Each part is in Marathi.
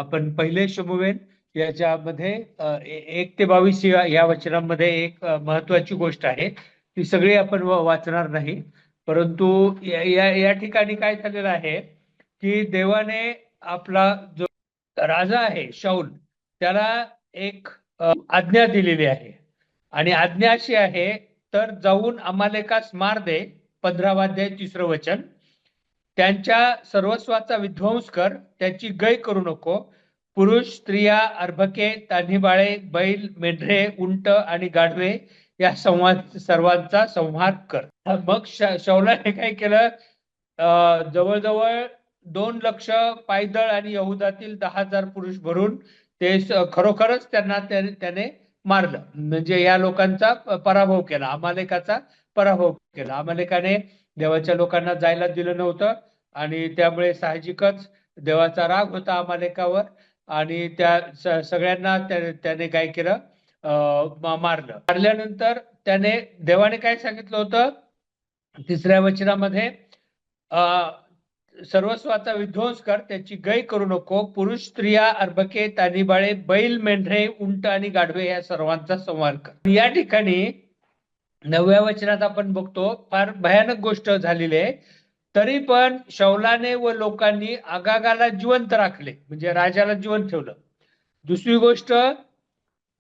आपण पहिले शमूएल याच्यामध्ये 1 ते 22 या वचनांमध्ये एक महत्वाची गोष्ट आहे. ती सगळी आपण वाचणार नाही, परंतु या ठिकाणी काय झालेलं आहे की देवाने आपला जो राजा आहे शाऊल त्याला एक आज्ञा दिलेली आहे. आणि आज्ञा अशी आहे, तर जाऊन अमालेकास मार दे. 15 अध्याय 3 वचन. त्यांच्या सर्वस्वाचा विध्वंस कर, त्याची गय करू नको. पुरुष, स्त्रिया, अर्भके, तान्हीबाळे, बैल, मेंढरे, उंट आणि गाढवे या सर्वांचा संहार कर. मग शौलाने काय केलं? जवळजवळ 2 लक्ष पायदळ आणि यहुदातील 10,000 पुरुष भरून ते खरोखरच त्यांना त्याने मारलं. म्हणजे या लोकांचा पराभव केला, अमालेकाचा पराभव केला. अमालेकाने देवाच्या लोकांना जायला दिलं नव्हतं आणि त्यामुळे साहजिकच देवाचा राग होता अमालेकावर. आणि त्या सगळ्यांना त्याने काय केलं? मारलं. मारल्यानंतर देवाने काय सांगितलं होतं 3 वचनामध्ये? सर्वस्वाचा विध्वंस कर, त्याची गय करू नको. पुरुष, स्त्रिया, अर्भके, तान्हीबाळे, बैल, मेंढरे, उंट आणि गाढवे या सर्वांचा संहार कर. या ठिकाणी 9व्या वचनात आपण बघतो फार भयानक गोष्ट झालेली आहे. तरी पण शौलाने व लोकांनी आगागाला जिवंत राखले, म्हणजे राजाला जिवंत ठेवलं. दुसरी गोष्ट,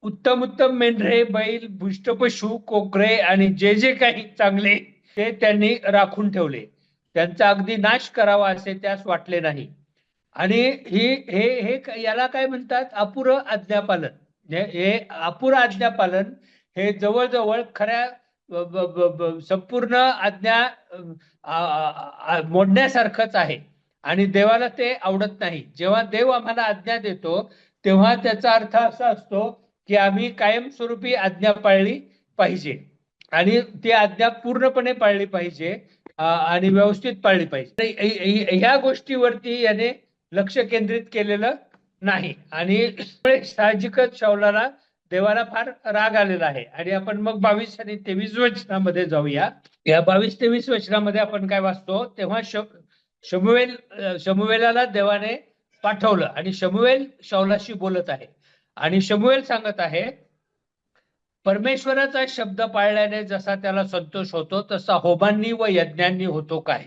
उत्तम उत्तम मेंढरे, बैल, भुष्ट पशु, कोकरे आणि जे जे काही चांगले ते त्यांनी राखून ठेवले. त्यांचा अगदी नाश करावा असे त्यास वाटले नाही. आणि हे याला काय म्हणतात? अपुरं आज्ञापालन. हे अपुरं आज्ञापालन हे जवळजवळ खऱ्या संपूर्ण आज्ञा मोडण्यासारखंच आहे. आणि देवाला ते आवडत नाही. जेव्हा देव आम्हाला आज्ञा देतो तेव्हा त्याचा अर्थ असा असतो की आम्ही कायमस्वरूपी आज्ञा पाळली पाहिजे आणि ती आज्ञा पूर्णपणे पाळली पाहिजे आणि व्यवस्थित पाळली पाहिजे. ह्या गोष्टीवरती याने लक्ष केंद्रित केलेलं नाही आणि साहजिकच शौलाला देवाला फार राग आलेला आहे. आणि आपण मग 22 आणि 23 वचनामध्ये जाऊया. या 22-23 वचनामध्ये आपण काय वाचतो? तेव्हा शमूएलाला देवाने पाठवलं आणि शमूएल शौलाशी बोलत आहे आणि शमूएल सांगत आहे, परमेश्वराचा शब्द पाळल्याने जसा त्याला संतोष होतो तसा होमांनी व यज्ञांनी होतो काय?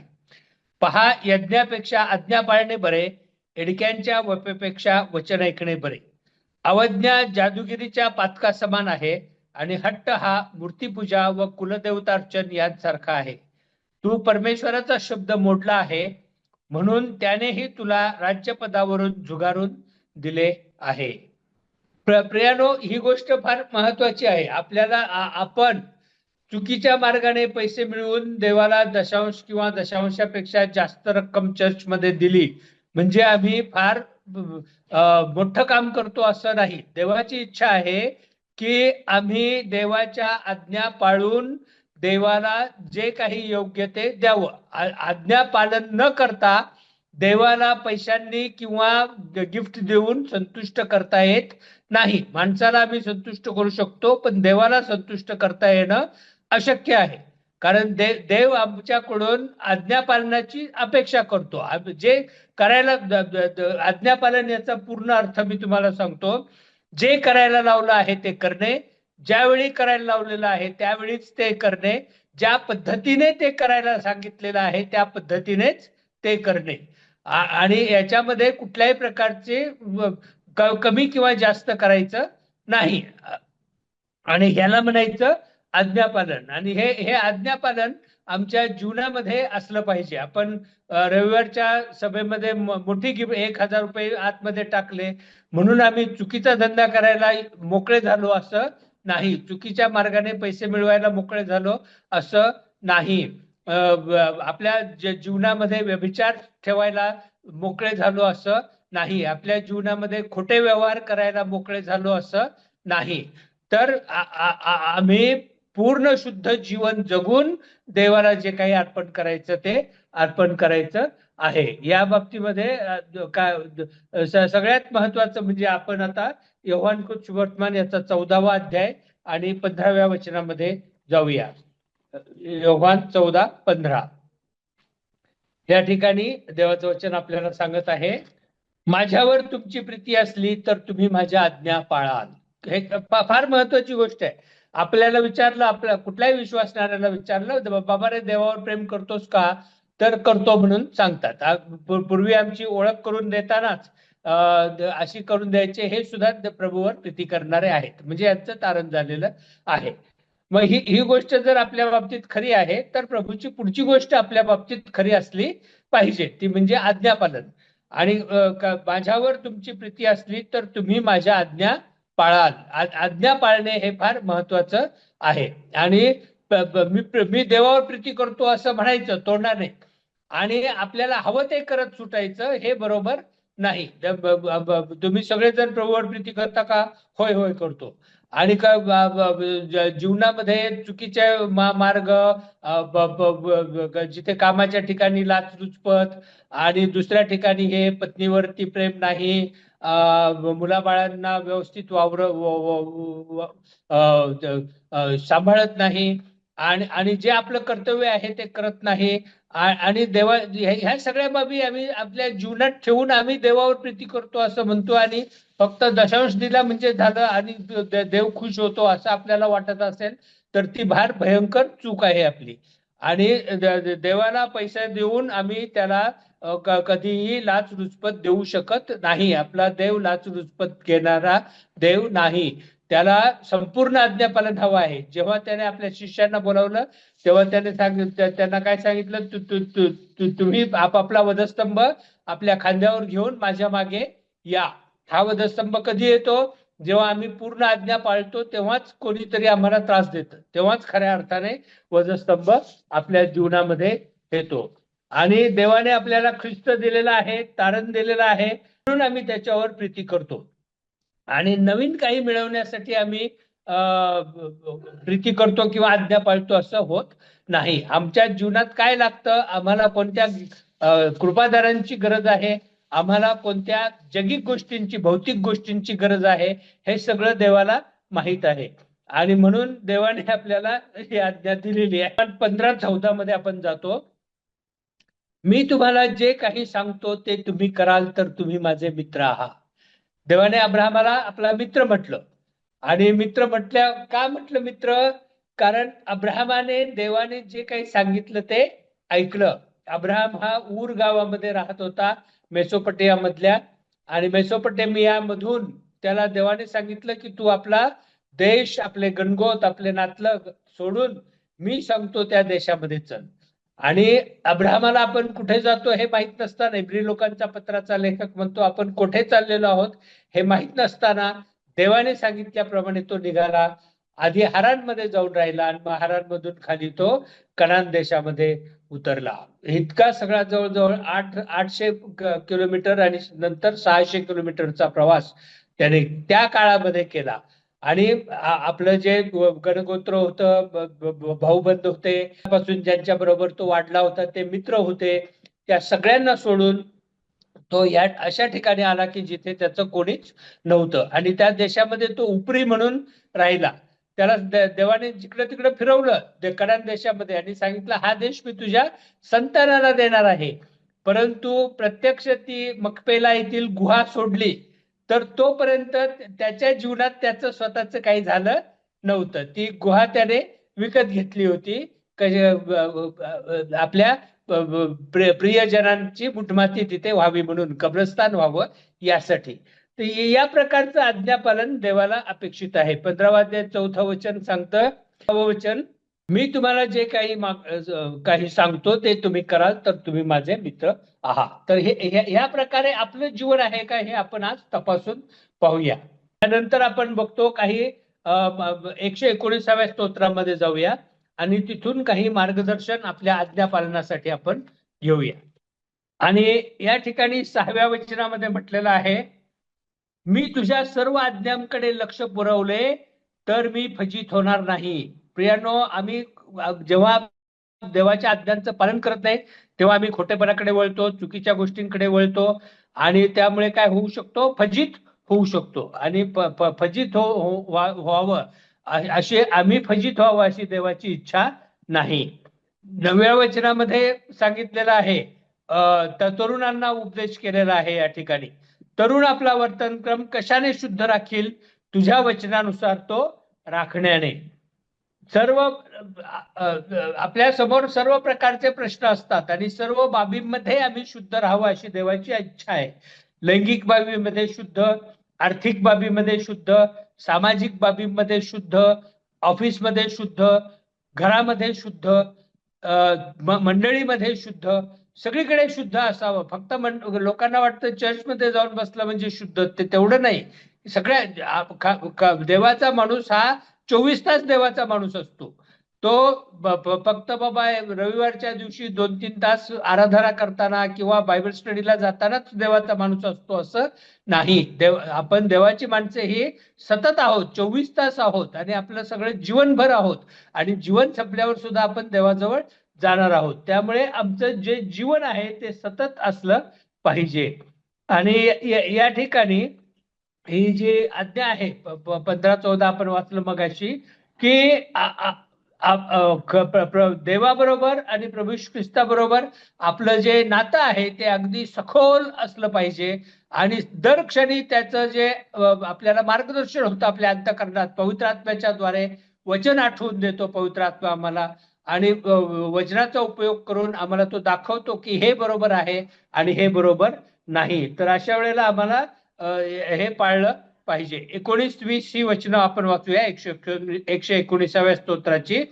पहा, यज्ञापेक्षा आज्ञा पाळणे बरे, एडक्यांच्या वपेपेक्षा वचन ऐकणे बरे. अवज्ञा जादूगिरीच्या पातका समान आहे आणि हट्ट हा मूर्तीपूजा व कुलदेवतार्चन यांसारखा आहे. तू परमेश्वराचा शब्द मोडला आहे म्हणून त्यानेही तुला राज्यपदावरून झुगारून दिले आहे. प्रियानो, ही गोष्ट फार महत्वाची आहे. आपल्याला आपण चुकीच्या मार्गाने पैसे मिळवून देवाला दशांश किंवा दशांशापेक्षा जास्त रक्कम चर्चमध्ये दिली म्हणजे आम्ही फार मोठं काम करतो असं नाही. देवाची इच्छा आहे की आम्ही देवाच्या आज्ञा पाळून देवाला जे काही योग्य ते द्यावं. आज्ञा पालन न करता देवाला पैशांनी किंवा गिफ्ट देऊन संतुष्ट करता येत नाही. माणसाला आम्ही संतुष्ट करू शकतो पण देवाला संतुष्ट करता येणं अशक्य आहे. कारण देव आमच्याकडून आज्ञापालनाची अपेक्षा करतो. जे करायला आज्ञापालन याचा पूर्ण अर्थ मी तुम्हाला सांगतो. जे करायला लावलं आहे ते करणे, ज्यावेळी करायला लावलेलं आहे त्यावेळीच ते करणे, ज्या पद्धतीने ते करायला सांगितलेलं आहे त्या पद्धतीनेच ते करणे आणि याच्यामध्ये कुठल्याही प्रकारचे कमी किंवा जास्त करायचं नाही. आणि ह्याला म्हणायचं आज्ञापालन. आणि हे आज्ञापालन आमच्या जीवनामध्ये असलं पाहिजे. आपण रविवारच्या सभेमध्ये मोठी गिफ्ट 1,000 रुपये आतमध्ये टाकले म्हणून आम्ही चुकीचा धंदा करायला मोकळे झालो असं नाही. चुकीच्या मार्गाने पैसे मिळवायला मोकळे झालो असं नाही. आपल्या जीवनामध्ये व्यभिचार ठेवायला मोकळे झालो असं नाही. आपल्या जीवनामध्ये खोटे व्यवहार करायला मोकळे झालो असं नाही. तर आम्ही पूर्ण शुद्ध जीवन जगून देवाला जे काही अर्पण करायचं ते अर्पण करायचं आहे. या बाबतीमध्ये सगळ्यात महत्वाचं म्हणजे आपण आता योहान सुवर्तमान याचा 14वा अध्याय आणि 15व्या वचनामध्ये जाऊया. योहान 14:15 या ठिकाणी देवाचं वचन आपल्याला सांगत आहे, माझ्यावर तुमची प्रीती असली तर तुम्ही माझ्या आज्ञा पाळाल. हे फार महत्वाची गोष्ट आहे. आपल्याला विचारलं, आपल्या कुठल्याही विश्वासणाऱ्याला विचारलं, बाबा रे देवावर प्रेम करतोस का, तर करतो म्हणून सांगतात. पूर्वी आमची ओळख करून देतानाच अशी करून द्यायचे, हे सुद्धा प्रभूवर प्रीती करणारे आहेत, म्हणजे यांचं तारण झालेलं आहे. मग ही ही गोष्ट जर आपल्या बाबतीत खरी आहे, तर प्रभूची पुढची गोष्ट आपल्या बाबतीत खरी असली पाहिजे, ती म्हणजे आज्ञापालन. आणि माझ्यावर तुमची प्रीती असली तर तुम्ही माझ्या आज्ञा पाळाल. आज्ञा पाळणे हे फार महत्वाचं आहे. आणि मी देवावर प्रीती करतो असं म्हणायचं तोंडाने, आणि आपल्याला हवं ते करत सुटायचं, हे बरोबर नाही. तुम्ही सगळेजण प्रभूवर प्रीती करता का? होय होय करतो. आणि का जीवनामध्ये चुकीचे मार्ग, जिथे कामाच्या ठिकाणी लाचलुचपत, आणि दुसऱ्या ठिकाणी हे पत्नीवरती प्रेम नाही, मुलाबाळांना व्यवस्थित सांभाळत नाही, आणि जे आपलं कर्तव्य आहे ते करत नाही, आणि देवा ह्या सगळ्या बाबी आम्ही आपल्या जीवनात ठेवून आम्ही देवावर प्रीती करतो असं म्हणतो, आणि फक्त दशांश दिला म्हणजे झालं आणि देव खुश होतो असं आपल्याला वाटत असेल, तर ती फार भयंकर चूक आहे आपली. आणि देवाला पैसे देऊन आम्ही त्याला कधीही लाचलुचपत देऊ शकत नाही. आपला देव लाचलुचपत घेणारा देव नाही. त्याला संपूर्ण आज्ञापालन हवं आहे. जेव्हा त्याने आपल्या शिष्यांना बोलावलं, तेव्हा त्याने त्यांना काय सांगितलं, तुम्ही आपापला वधस्तंभ आपल्या खांद्यावर घेऊन माझ्या मागे या. हा वधस्तंभ कधी येतो? जेव्हा आम्ही पूर्ण आज्ञा पाळतो, तेव्हाच कोणीतरी आम्हाला त्रास देतं, तेव्हाच खऱ्या अर्थाने वधस्तंभ आपल्या जीवनामध्ये येतो. आणि देवाने आपल्याला ख्रिस्त दिलेला आहे, तारण दिलेला आहे, म्हणून आम्ही त्याच्यावर प्रीती करतो. आणि नवीन काही मिळवण्यासाठी आम्ही प्रीती करतो किंवा आज्ञा पाळतो असं होत नाही. आमच्या जीवनात काय लागतं, आम्हाला कोणत्या कृपादारांची गरज आहे, आम्हाला कोणत्या जगिक गोष्टींची, भौतिक गोष्टींची गरज आहे, हे सगळं देवाला माहीत आहे. आणि म्हणून देवाने आपल्याला ही आज्ञा दिलेली आहे. 15:14 मध्ये आपण जातो. मी तुम्हाला जे काही सांगतो ते तुम्ही कराल तर तुम्ही माझे मित्र आहात. देवाने अब्राहमाला आपला मित्र म्हटलं. आणि मित्र म्हटल्या का म्हटलं मित्र? कारण अब्राहमाने देवाने जे काही सांगितलं ते ऐकलं. अब्राहम हा ऊर गावामध्ये राहत होता, मेसोपोटेमिया मधल्या. आणि मेसोपोटेमिया मधून त्याला देवाने सांगितलं की तू आपला देश, आपले गणगोत, आपले नातलग सोडून मी सांगतो त्या देशामध्ये चल. आणि अब्राहमाला आपण कुठे जातो हे माहित नसताना, इब्री लोकांच्या पत्राचा लेखक म्हणतो आपण कुठे चाललेलो आहोत हे माहित नसताना देवाने सांगितल्याप्रमाणे तो निघाला. आधी हारानमध्ये जाऊन राहिला, आणि मग हारानमधून खाली तो कनान देशामध्ये उतरला. इतका सगळा जवळजवळ 800 किलोमीटर आणि नंतर 600 किलोमीटरचा प्रवास त्याने त्या काळामध्ये केला. आणि आपलं जे गणगोत्र होतं, भाऊबंद होते, पासून ज्यांच्या बरोबर तो वाढला होता ते मित्र होते, त्या सगळ्यांना सोडून तो या अशा ठिकाणी आला की जिथे त्याचं कोणीच नव्हतं. आणि त्या देशामध्ये तो उपरी म्हणून राहिला. त्याला देवाने जिकडे तिकडे फिरवलं कनान देशामध्ये, आणि सांगितलं हा देश मी तुझ्या संतानाला देणार आहे. परंतु प्रत्यक्ष ती मकपेला येथील गुहा सोडली तर तोपर्यंत त्याच्या जीवनात त्याचं स्वतःच काही झालं नव्हतं. ती गुहा त्याने विकत घेतली होती आपल्या प्रियजनांची मुठमाती तिथे व्हावी म्हणून, कब्रस्तान व्हावं यासाठी. तर या प्रकारचं आज्ञापालन देवाला अपेक्षित आहे. 15 अध्याय 4 वचन सांगतं, वचन, मी तुम्हाला जे काही सांगतो ते तुम्ही कराल तर तुम्ही माझे मित्र आहात. तर ह्या प्रकारे आपलं जीवन आहे का हे आपण आज तपासून पाहूया. त्यानंतर आपण बघतो काही 119व्या स्तोत्रामध्ये जाऊया आणि तिथून काही मार्गदर्शन आपल्या आज्ञापालनासाठी आपण घेऊया. आणि या ठिकाणी 6व्या वचनामध्ये म्हटलेलं आहे, मी तुझ्या सर्व आज्ञांकडे लक्ष पुरवले तर मी फजित होणार नाही. प्रियानो, आम्ही जेव्हा देवाच्या आज्ञांचं पालन करत नाही तेव्हा आम्ही खोटेपणाकडे वळतो, चुकीच्या गोष्टींकडे वळतो, आणि त्यामुळे काय होऊ शकतो? फजित होऊ शकतो. आणि फजित व्हावं अशी आम्ही फजित व्हावं अशी देवाची इच्छा नाही. 9व्या वचनामध्ये सांगितलेलं आहे, तरुणांना उपदेश केलेला आहे या ठिकाणी. तरुण आपला वर्तनक्रम कशाने शुद्ध राखील? तुझ्या वचनानुसार तो राखण्याने. सर्व आपल्या समोर सर्व प्रकारचे प्रश्न असतात आणि सर्व बाबींमध्ये आम्ही शुद्ध राहावं अशी देवाची इच्छा आहे. लैंगिक बाबीमध्ये शुद्ध, आर्थिक बाबीमध्ये शुद्ध, सामाजिक बाबींमध्ये शुद्ध, ऑफिसमध्ये शुद्ध, घरामध्ये शुद्ध, मंडळीमध्ये शुद्ध, सगळीकडे शुद्ध असावं. फक्त लोकांना वाटतं चर्चमध्ये जाऊन बसलं म्हणजे शुद्ध, ते तेवढं नाही. सगळ्या देवाचा माणूस हा 24 तास देवाचा माणूस असतो. तो फक्त बाबा रविवारच्या दिवशी 2-3 तास आराधना करताना किंवा बायबल स्टडीला जातानाच देवाचा माणूस असतो असं नाही. आपण देवाची माणसे ही सतत आहोत, 24 तास आहोत आणि आपलं सगळं जीवनभर आहोत आणि जीवन संपल्यावर सुद्धा आपण देवाजवळ जाणार आहोत. त्यामुळे आमचं जे जीवन आहे ते सतत असलं पाहिजे. आणि या ठिकाणी ही जी आज्ञा आहे 15-14 आपण वाचलं मगाशी, की देवाबरोबर आणि प्रभू ख्रिस्ताबरोबर आपलं जे नातं आहे ते अगदी सखोल असलं पाहिजे आणि दर क्षणी त्याचं जे आपल्याला मार्गदर्शन होतं आपल्या अंतःकरणात पवित्र आत्म्याच्या द्वारे. वचन आठवून देतो पवित्र आत्मा आम्हाला आणि वचनाचा उपयोग करून आम्हाला तो दाखवतो की हे बरोबर आहे आणि हे बरोबर नाही. तर अशा वेळेला आम्हाला हे पाळलं पाहिजे. 19-20 ही वचनं आपण वाचूया 119व्या स्तोत्राची.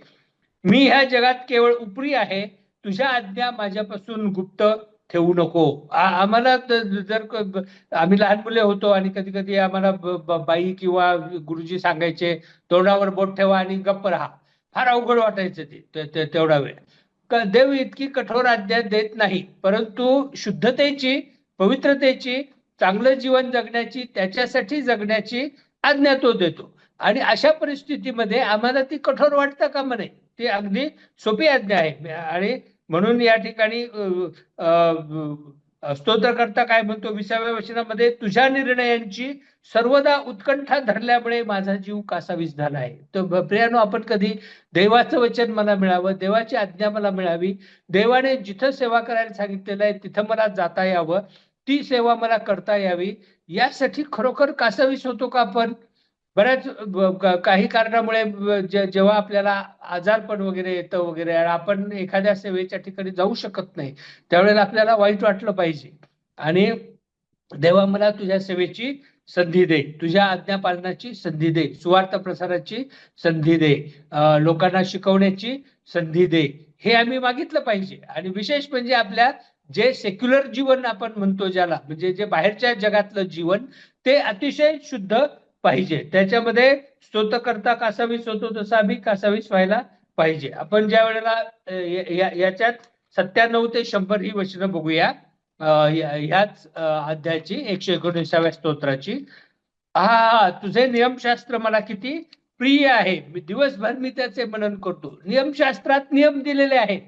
मी ह्या जगात केवळ उपरी आहे, तुझ्या आज्ञा माझ्यापासून गुप्त ठेवू नको. आम्हाला जर आम्ही लहान मुले होतो आणि कधी कधी आम्हाला बाई किंवा गुरुजी सांगायचे तोंडावर बोट ठेवा आणि गप्प राहा. फार अवघड वाटायचं ते तेवढा वेळ. देव इतकी कठोर आज्ञा देत नाही, परंतु शुद्धतेची, पवित्रतेची, चांगलं जीवन जगण्याची, त्याच्यासाठी जगण्याची आज्ञा तो देतो. आणि अशा परिस्थितीमध्ये आम्हाला ती कठोर वाटतं का म्हणे, ती अगदी सोपी आज्ञा आहे. आणि म्हणून या ठिकाणी स्तोत्रकर्ता काय म्हणतो 20व्या वचनामध्ये, तुझ्या निर्णयांची सर्वदा उत्कंठा धरल्यामुळे माझा जीव कासावीस झाला आहे. तर प्रियानो, आपण कधी देवाचं वचन मला मिळावं, देवाची आज्ञा मला मिळावी, देवाने जिथं सेवा करायला सांगितलेलं आहे तिथं मला जाता यावं, ती सेवा मला करता यावी, यासाठी खरोखर कासावीस होतो का आपण? बऱ्याच काही कारणामुळे जेव्हा आपल्याला आजारपण वगैरे येतं वगैरे आणि आपण एखाद्या सेवेच्या ठिकाणी जाऊ शकत नाही, त्यावेळेला आपल्याला वाईट वाटलं पाहिजे. आणि देवा मला तुझ्या सेवेची संधी दे, तुझ्या आज्ञा पालनाची संधी दे, सुवार्थ प्रसाराची संधी दे, लोकांना शिकवण्याची संधी दे, हे आम्ही मागितलं पाहिजे. आणि विशेष म्हणजे आपल्या जे सेक्युलर जीवन आपण म्हणतो ज्याला, म्हणजे जे बाहेरच्या जगातलं जीवन, ते अतिशय शुद्ध पाहिजे. त्याच्यामध्ये स्तोत्रकर्ता कासावीस होतो तसा आम्ही कासावीस व्हायला पाहिजे. आपण ज्या वेळेला याच्यात 97 ते 100 ही वचनं बघूया ह्याच अध्यायाची 119व्या स्तोत्राची. हा, तुझे नियमशास्त्र मला किती प्रिय आहे, दिवसभर मी त्याचे मनन करतो. नियमशास्त्रात नियम दिलेले आहेत,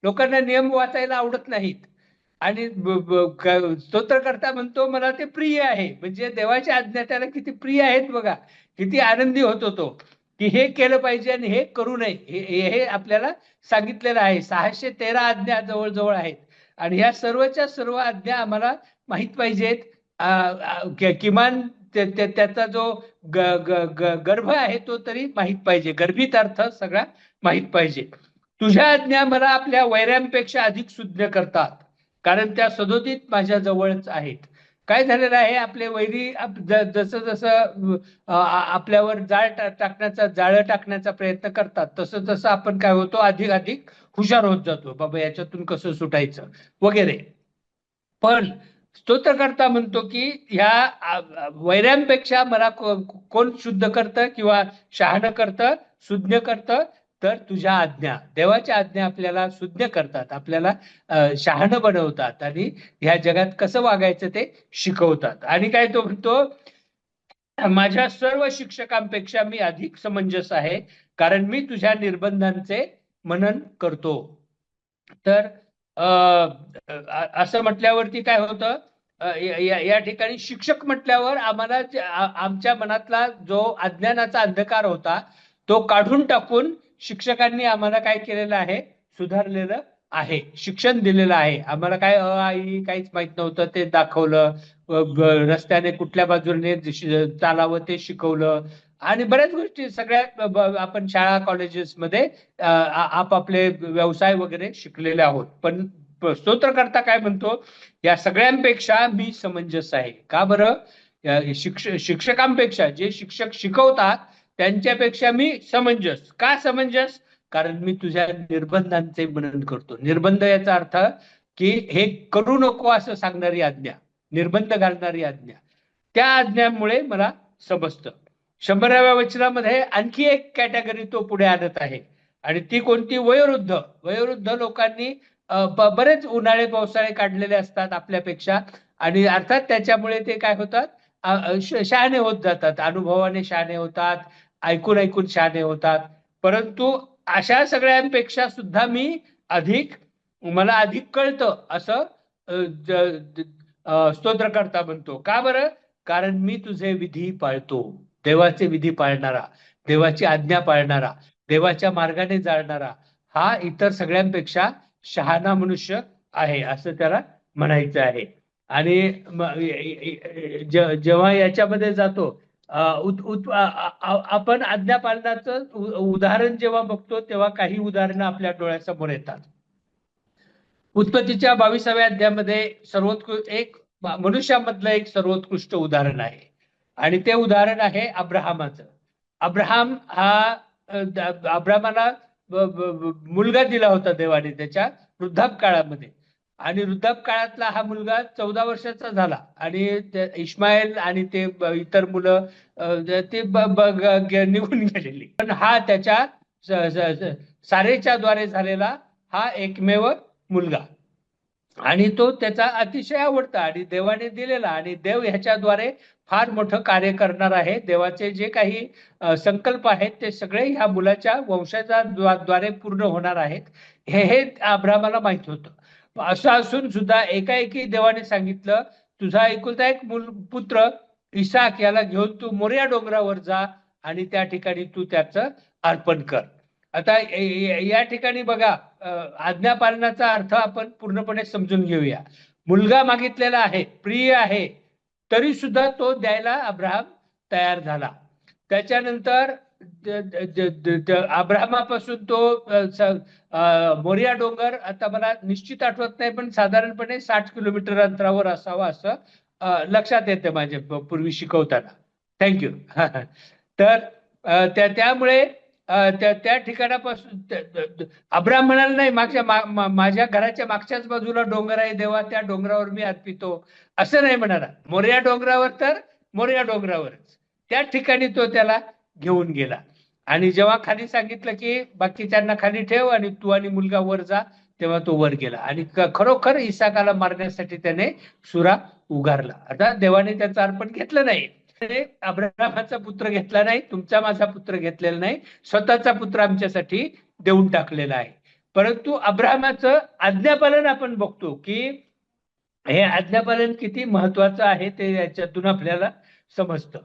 लोकांना नियम वाचायला आवडत नाहीत. आणि स्तोत्रकर्ता म्हणतो मला ते प्रिय आहे, म्हणजे देवाच्या आज्ञा त्याला किती प्रिय आहेत बघा, किती आनंदी होतो तो की हे केलं पाहिजे आणि हे करू नये, हे आपल्याला सांगितलेलं आहे. 613 आज्ञा जवळजवळ आहेत आणि ह्या सर्वच्या सर्व आज्ञा आम्हाला माहित पाहिजेत. किमान त्याचा जो गर्भ आहे तो तरी माहित पाहिजे, गर्भित अर्थ सगळा माहित पाहिजे. तुझ्या आज्ञा मला आपल्या वैऱ्यांपेक्षा अधिक सुज्ञ करतात, कारण त्या सदोदित माझ्या जवळच आहेत. काय झालेलं आहे, आपले वैरी जसं जसं आपल्यावर जाळं टाकण्याचा प्रयत्न करतात, तसं तसं आपण काय होतो, अधिक अधिक हुशार होत जातो, बाबा याच्यातून कसं सुटायचं वगैरे. पण स्तोत्रकर्ता म्हणतो की ह्या वैऱ्यांपेक्षा मला कोण शुद्ध करतं किंवा शहाणं करतं, सुज्ञ करतं, तर तुझ्या आज्ञा, देवाच्या आज्ञा आपल्याला सुज्ञ करतात, आपल्याला शहाणं बनवतात आणि ह्या जगात कसं वागायचं ते शिकवतात. आणि काय तो म्हणतो, माझ्या सर्व शिक्षकांपेक्षा मी अधिक समंजस आहे, कारण मी तुझ्या निर्बंधांचे मनन करतो. तर असं म्हटल्यावरती काय होतं, या ठिकाणी शिक्षक म्हटल्यावर आम्हाला आमच्या मनातला जो अज्ञानाचा अंधकार होता तो काढून टाकून शिक्षकांनी आम्हाला काय केलेलं आहे, सुधारलेलं आहे, शिक्षण दिलेलं आहे. आम्हाला काय आ इ काहीच माहित नव्हतं, ते दाखवलं. रस्त्याने कुठल्या बाजूने चालावं ते शिकवलं. आणि बऱ्याच गोष्टी सगळ्या आपण शाळा कॉलेजेसमध्ये आपापले व्यवसाय वगैरे शिकलेले आहोत. पण स्तोत्रकर्ता काय म्हणतो, या सगळ्यांपेक्षा मी समंजस आहे. का बरं? शिक्षकांपेक्षा, जे शिक्षक शिकवतात त्यांच्यापेक्षा मी समंजस. का समंजस? कारण मी तुझ्या निर्बंधांचे मनन करतो. निर्बंध याचा अर्थ की हे करू नको असं सांगणारी आज्ञा, निर्बंध घालणारी आज्ञा, त्या आज्ञामुळे मला समजतं. 100व्या वचनामध्ये आणखी एक कॅटेगरी तो पुढे आणत आहे. आणि ती कोणती? वयोवृद्ध. वयोवृद्ध लोकांनी बरेच उन्हाळे पावसाळे काढलेले असतात आपल्यापेक्षा. आणि अर्थात त्याच्यामुळे ते काय होतात, शहाणे होत जातात, अनुभवाने शहाणे होतात, ऐकून ऐकून शहाणे होतात. परंतु अशा सगळ्यांपेक्षा सुद्धा मी अधिक, मला अधिक कळतं असं स्तोत्रकर्ता म्हणतो. का बरं? कारण मी तुझे विधी पाळतो. देवाचे विधी पाळणारा, देवाची आज्ञा पाळणारा, देवाच्या मार्गाने जाणारा हा इतर सगळ्यांपेक्षा शहाणा मनुष्य आहे असं त्याला म्हणायचं आहे. आणि जेव्हा याच्यामध्ये जातो, आपण आज्ञापालनाचं उदाहरण जेव्हा बघतो तेव्हा काही उदाहरणं आपल्या डोळ्यासमोर येतात. उत्पत्तीच्या 22व्या अध्यायामध्ये सर्वोत्कृष्ट एक मनुष्यामधलं एक सर्वोत्कृष्ट उदाहरण आहे. आणि ते उदाहरण आहे अब्राहमाचं. अब्राहम हा अब्राहमाला मुलगा दिला होता देवाने त्याच्या वृद्धापकाळामध्ये. आणि वृद्धापकाळातला हा मुलगा 14 वर्षाचा झाला. आणि इस्माईल आणि ते इतर मुलं ते निघून गेलेली. पण हा त्याच्या सारेच्या द्वारे झालेला हा एकमेव मुलगा, आणि तो त्याचा अतिशय आवडता आणि देवाने दिलेला. आणि देव ह्याच्याद्वारे फार मोठं कार्य करणार आहे. देवाचे जे काही संकल्प आहेत ते सगळे ह्या मुलाच्या वंशाच्या द्वारे पूर्ण होणार आहेत, हे अब्राहमाला माहित होतं. असं असून सुद्धा एकाएकी देवाने सांगितलं, तुझा एकुलता एक पुत्र इसाक याला घेऊन तू मोरिया डोंगरावर जा आणि त्या ठिकाणी तू त्याचं अर्पण कर. आता या ठिकाणी बघा, आज्ञा पालनाचा अर्थ आपण पूर्णपणे समजून घेऊया. मुलगा मागितलेला आहे, प्रिय आहे, तरी सुद्धा तो द्यायला अब्राहम तयार झाला. त्याच्यानंतर अब्राहमापासून तो मोरिया डोंगर, आता मला निश्चित आठवत नाही, पण साधारणपणे 60 किलोमीटर अंतरावर असावा असं लक्षात येते माझ्या पूर्वी शिकवताना. थँक्यू. तर त्यामुळे त्या ठिकाणापासून अब्राहम म्हणाला, नाही, माझ्या घराच्या मागच्याच बाजूला डोंगर आहे देवा, त्या डोंगरावर मी अर्पितो, असं नाही म्हणाला. मोरिया डोंगरावर तर मोरिया डोंगरावरच त्या ठिकाणी तो त्याला घेऊन गेला. आणि जेव्हा खाली सांगितलं की बाकीच्यांना खाली ठेव आणि तू आणि मुलगा वर जा, तेव्हा तो वर गेला. आणि खरोखर इसाकाला मारण्यासाठी त्याने सुरा उगारला. आता देवाने त्याचं अर्पण घेतलं नाही, अब्राहमाचा पुत्र घेतला नाही, तुमचा माझा पुत्र घेतलेला नाही, स्वतःचा पुत्र आमच्यासाठी देऊन टाकलेला आहे. परंतु अब्राहमाचं आज्ञापालन आपण बघतो की हे आज्ञापालन किती महत्वाचं आहे ते याच्यातून आपल्याला समजतं.